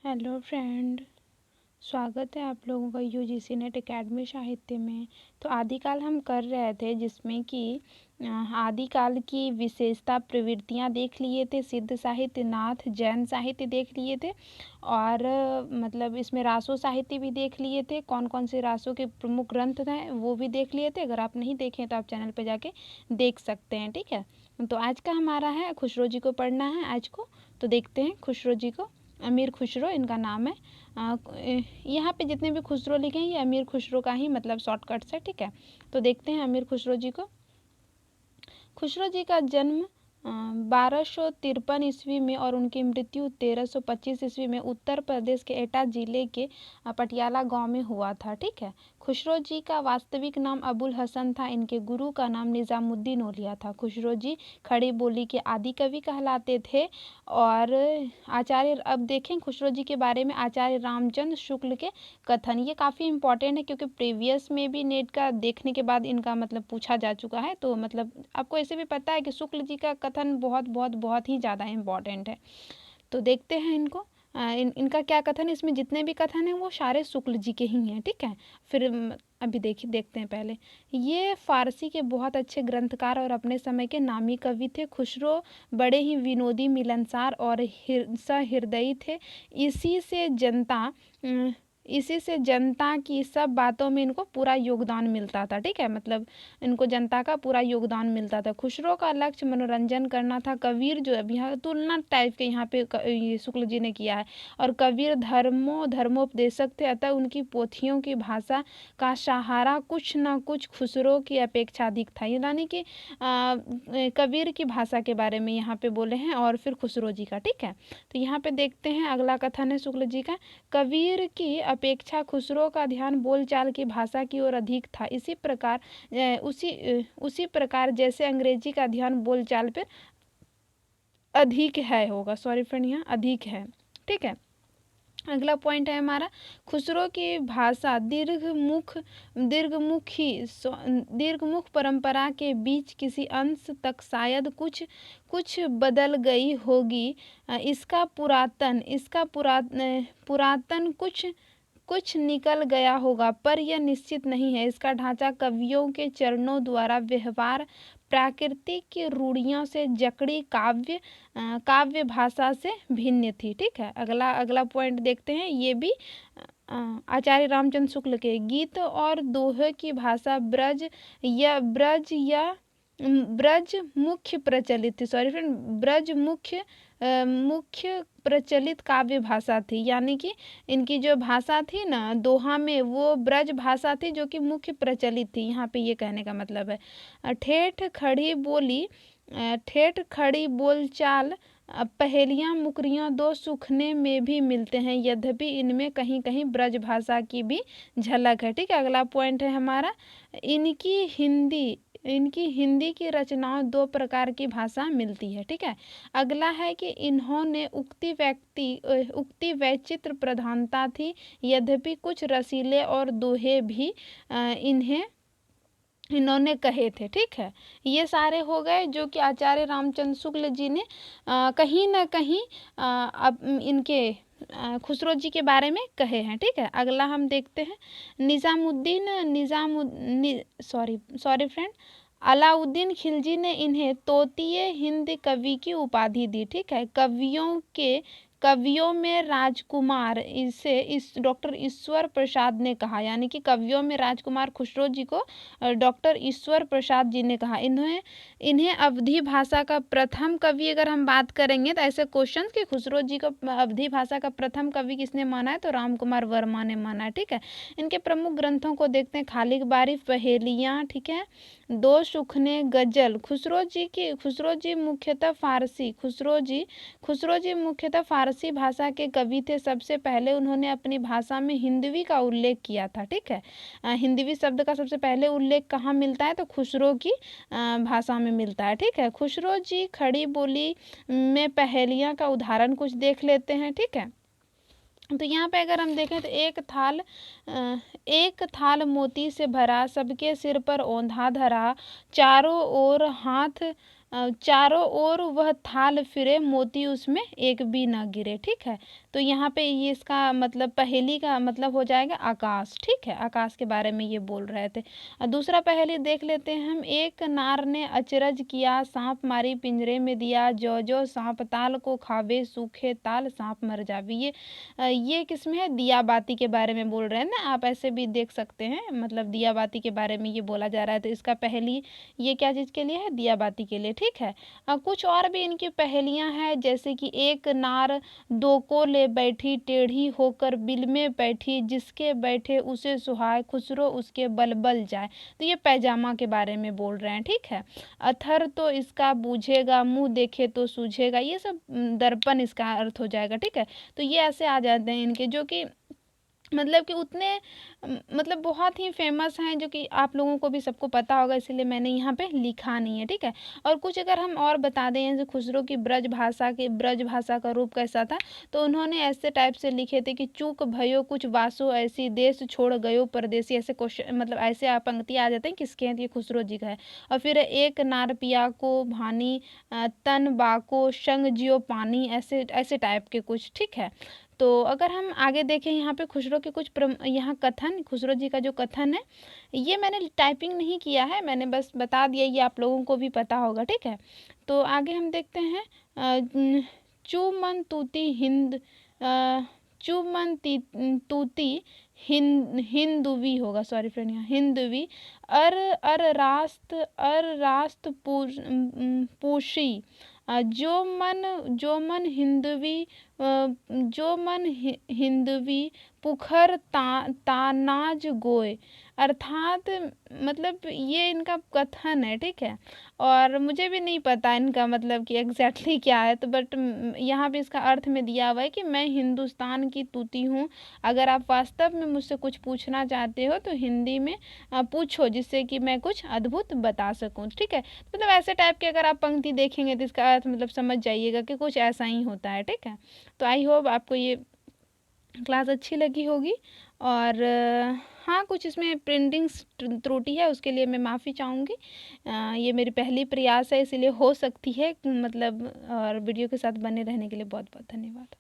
Hello friend. स्वागत है आप लोगों का यूजीसी नेट एकेडमी साहित्य में। तो आदिकाल हम कर रहे थे जिसमें कि आदिकाल की विशेषता प्रवृत्तियां देख लिए थे, सिद्ध साहित्य, नाथ, जैन साहित्य देख लिए थे और मतलब इसमें रासो साहित्य भी देख लिए थे। कौन कौन से रासों के प्रमुख ग्रंथ हैं वो भी देख लिए थे। अगर आप नहीं देखें तो आप चैनल पर जाके देख सकते हैं, ठीक है। तो आज का हमारा है खुसरो जी को पढ़ना है आज को। तो देखते हैं खुसरो जी को। अमीर खुसरो इनका नाम है। यहाँ पे जितने भी खुसरो लिखे हैं ये अमीर खुसरो का ही मतलब शॉर्टकट्स है, ठीक है। तो देखते हैं अमीर खुसरो जी को। खुसरो जी का जन्म 1253 ईस्वी में और उनकी मृत्यु 1325 ईस्वी में उत्तर प्रदेश के एटा जिले के पटियाला गांव में हुआ था, ठीक है। खुसरो जी का वास्तविक नाम अबुल हसन था। इनके गुरु का नाम निज़ामुद्दीन औलिया था। खुसरो जी खड़ी बोली के आदि कवि कहलाते थे और आचार्य, अब देखें खुसरो जी के बारे में आचार्य रामचंद्र शुक्ल के कथन, ये काफ़ी इंपॉर्टेंट है क्योंकि प्रीवियस में भी नेट का देखने के बाद इनका मतलब पूछा जा चुका है। तो मतलब आपको ऐसे भी पता है कि शुक्ल जी का कथन बहुत बहुत बहुत ही ज़्यादा इम्पॉर्टेंट है। तो देखते हैं इनको। इनका क्या कथन है, इसमें जितने भी कथन हैं वो सारे शुक्ल जी के ही हैं, ठीक है। फिर अभी देखते हैं पहले। ये फारसी के बहुत अच्छे ग्रंथकार और अपने समय के नामी कवि थे। खुसरो बड़े ही विनोदी, मिलनसार और सहृदयी थे। इसी से जनता की सब बातों में इनको पूरा योगदान मिलता था, ठीक है। मतलब इनको जनता का पूरा योगदान मिलता था। खुसरो का लक्ष्य मनोरंजन करना था। कबीर जो अभी यहाँ तुलना टाइप के यहाँ पे ये शुक्ल जी ने किया है। और कबीर धर्मोपदेशक थे, अतः उनकी पोथियों की भाषा का सहारा कुछ न कुछ खुसरो की अपेक्षा अधिक था। यानी कि कबीर की भाषा के बारे में यहाँ पे बोले हैं और फिर खुसरो जी का, ठीक है। तो यहाँ पे देखते हैं अगला कथन है शुक्ल जी का। कबीर की अपेक्षा खुसरो का ध्यान बोलचाल की भाषा की ओर अधिक था। उसी प्रकार जैसे अंग्रेजी का ध्यान बोलचाल पर अधिक है होगा, सॉरी फ्रेंड, यहाँ अधिक है, ठीक है। अगला पॉइंट है हमारा, खुसरो की भाषा दीर्घमुख परंपरा के बीच किसी अंश तक शायद कुछ बदल गई होगी। इसका पुरातन कुछ निकल गया होगा, पर यह निश्चित नहीं है। इसका ढांचा कवियों के चरणों द्वारा व्यवहार प्राकृतिक की रूढ़ियों से जकड़ी काव्य भाषा से भिन्न थी, ठीक है। अगला पॉइंट देखते हैं। ये भी आचार्य रामचंद्र शुक्ल के गीत और दोहे की भाषा ब्रज मुख्य प्रचलित थी, सॉरी फ्रेंड, ब्रज मुख्य प्रचलित काव्य भाषा थी। यानी कि इनकी जो भाषा थी ना दोहा में, वो ब्रज भाषा थी जो कि मुख्य प्रचलित थी। यहाँ पे ये कहने का मतलब है ठेठ खड़ी बोलचाल पहेलियाँ मुकरियाँ दो सूखने में भी मिलते हैं, यद्यपि इनमें कहीं कहीं ब्रज भाषा की भी झलक है, ठीक है। अगला पॉइंट है हमारा, इनकी हिंदी की रचनाओं दो प्रकार की भाषा मिलती है, ठीक है। अगला है कि इन्होंने उक्ति वैचित्र प्रधानता थी, यद्यपि कुछ रसीले और दोहे भी इन्होंने कहे थे, ठीक है। ये सारे हो गए जो कि आचार्य रामचंद्र शुक्ल जी ने कहीं ना कहीं अब इनके खुसरो जी के बारे में कहे हैं, ठीक है। अगला हम देखते हैं सॉरी फ्रेंड, अलाउद्दीन खिलजी ने इन्हें तोतिए हिंद कवि की उपाधि दी, ठीक है। कवियों में राजकुमार इस डॉक्टर ईश्वर प्रसाद ने कहा, यानी कि कवियों में राजकुमार खुसरो जी को डॉक्टर ईश्वर प्रसाद जी ने कहा। इन्हें अवधी भाषा का प्रथम कवि, अगर हम बात करेंगे तो ऐसे क्वेश्चन कि खुसरो जी को अवधी भाषा का प्रथम कवि किसने माना है, तो राम कुमार वर्मा ने माना है, ठीक है। इनके प्रमुख ग्रंथों को देखते हैं। खालिक बारी, पहेलियाँ, ठीक है, दो सुखने, गजल। खुसरो जी मुख्यतः फारसी भाषा के कवि थे। सबसे पहले उन्होंने अपनी भाषा में हिंदवी का उल्लेख किया था, ठीक है। हिंदवी शब्द का सबसे पहले उल्लेख कहाँ मिलता है, तो खुसरो की भाषा में मिलता है, ठीक है। खुसरो जी खड़ी बोली में पहेलियाँ का उदाहरण कुछ देख लेते हैं, ठीक है। तो यहाँ पे अगर हम देखें तो एक थाल मोती से भरा, सबके सिर पर औंधा धरा, चारों ओर चारों ओर वह थाल फिरे, मोती उसमें एक भी न गिरे। ठीक है, तो यहाँ पे ये इसका मतलब पहेली का मतलब हो जाएगा आकाश। ठीक है, आकाश के बारे में ये बोल रहे थे। दूसरा पहेली देख लेते हैं हम। एक नार ने अचरज किया, सांप मारी पिंजरे में दिया, जो जो सांप ताल को खावे, सूखे ताल सांप मर जावे। ये किसमें है? दिया बाती के बारे में बोल रहे हैं ना, आप ऐसे भी देख सकते हैं, मतलब दिया बाती के बारे में ये बोला जा रहा है। तो इसका पहेली ये क्या चीज़ के लिए है? दिया बाती के लिए। ठीक है, कुछ और भी इनकी पहेलियां हैं, जैसे कि एक नार दो को ले बैठी, टेढ़ी होकर बिल में बैठी, जिसके बैठे उसे सुहाए, खुसरो उसके बल बल जाए। तो ये पैजामा के बारे में बोल रहे हैं। ठीक है, अथर तो इसका बूझेगा, मुंह देखे तो सूझेगा। ये सब दर्पण इसका अर्थ हो जाएगा। ठीक है, तो ये ऐसे आ जाते हैं इनके, जो कि मतलब कि उतने मतलब बहुत ही फेमस हैं, जो कि आप लोगों को भी सबको पता होगा, इसीलिए मैंने यहाँ पे लिखा नहीं है। ठीक है, और कुछ अगर हम और बता दें, जैसे खुसरो की ब्रज भाषा का रूप कैसा था, तो उन्होंने ऐसे टाइप से लिखे थे कि चूक भयो कुछ वासो ऐसी, देश छोड़ गयो परदेसी। ऐसे क्वेश्चन मतलब ऐसे आप पंक्ति आ जाते हैं, किसके हैं? ये खुसरो जी का है। और फिर एक नार पिया को भानी, तन बाको संग जियो पानी, ऐसे ऐसे टाइप के कुछ। ठीक है, तो अगर हम आगे देखें यहाँ पे खुसरो के कुछ यहाँ कथन, खुसरो जी का जो कथन है, ये मैंने टाइपिंग नहीं किया है, मैंने बस बता दिया, ये आप लोगों को भी पता होगा। ठीक है, तो आगे हम देखते हैं। चूमन तूती हिंद, चूमन तूती हिंदुवी होगा, सॉरी फ्रेंड, यहाँ हिंदुवी, अर अर रास्त पूशी, जो मन हिंदवी, हिंदवी पुखर तानाज गोय। अर्थात मतलब ये इनका कथन है। ठीक है, और मुझे भी नहीं पता इनका मतलब कि एग्जैक्टली क्या है, तो बट यहाँ पे इसका अर्थ में दिया हुआ है कि मैं हिंदुस्तान की तूती हूँ, अगर आप वास्तव में मुझसे कुछ पूछना चाहते हो तो हिंदी में पूछो, जिससे कि मैं कुछ अद्भुत बता सकूँ। ठीक है, मतलब ऐसे टाइप के अगर आप पंक्ति देखेंगे तो इसका अर्थ मतलब समझ जाइएगा कि कुछ ऐसा ही होता है। ठीक है, तो आई होप आपको ये क्लास अच्छी लगी होगी। और हाँ, कुछ इसमें प्रिंटिंग त्रुटि है, उसके लिए मैं माफ़ी चाहूँगी। ये मेरी पहली प्रयास है, इसीलिए हो सकती है मतलब। और वीडियो के साथ बने रहने के लिए बहुत बहुत धन्यवाद।